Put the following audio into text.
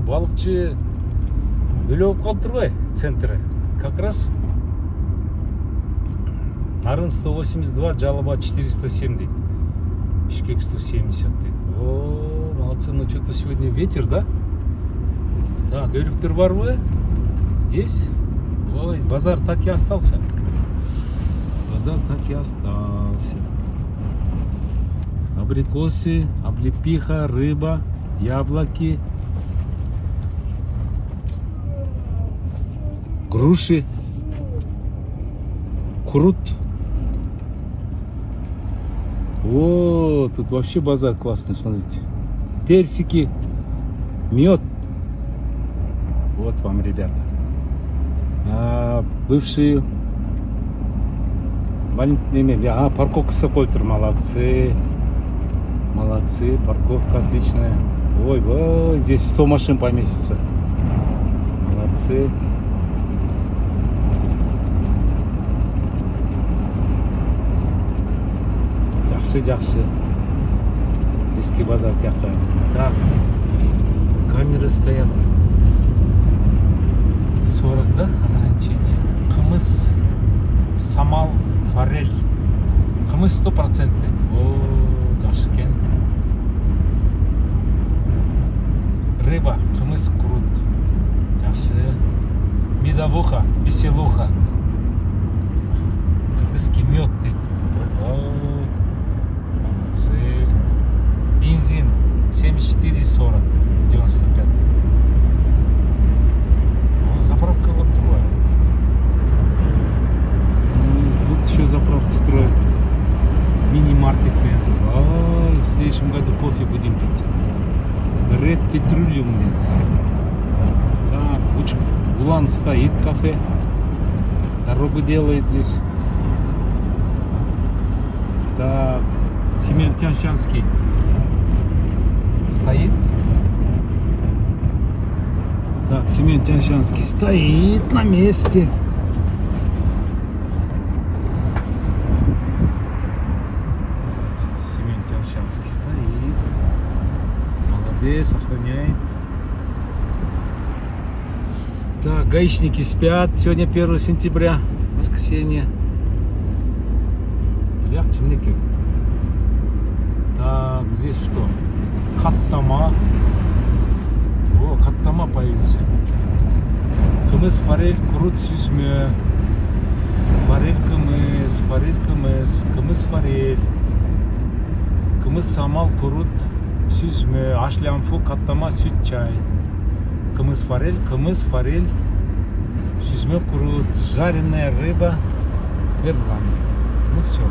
балыкчы өлө болуп калып турбайбы центри? Как раз Нарын 182, Жалаба 407 дейт. Бишкек 170 дейт. О, молодцы, ну что-то сегодня ветер, да? Так, өлүктөр барбы? Есть? Ой, базар так и остался. Базар так и остался. Абрикосы, облепиха, рыба, яблоки, груши, крут. О, тут вообще базар классный, смотрите. Персики, мед. Вот вам, ребята. Бывшие парковка Сокольтер, молодцы. Молодцы, парковка отличная. Ой, здесь 100 машин поместится. Молодцы. Жақсы. Эски базар тияқта. Так, камеры стоят. 40, да, ограничение. Кымыз, самал, форель. Кымыз 100%. О, жақсы екен. Рыба, кымыз, крут. Жақсы. Медовуха, веселуха. Кыргызский мед дейді. Молодцы. Бензин 74,40, 95. Заправка вот трое. Тут еще заправку строят. Мини-маркет. В следующем году кофе будем пить. Red Petroleum. Так, Улан стоит кафе. Дорогу делает здесь. Так, Семен Тяньшанский стоит. Так, Семен Тяньшанский стоит на месте. Семен Тяньшанский стоит. Молодец, охраняет. Так, гаишники спят. Сегодня 1 сентября, воскресенье. Так, здесь что? Хаттама. О, хаттама появился. Кымыз, форель, крут, сүзмө. Форель, кымыз, кымыз, форель. Кымыз, самал, крут, сүзмө. Ашлямфу, хаттама, сүт, чай. Кымыз, форель, сүзмө, крут. Жареная рыба, пергамент. Ну все.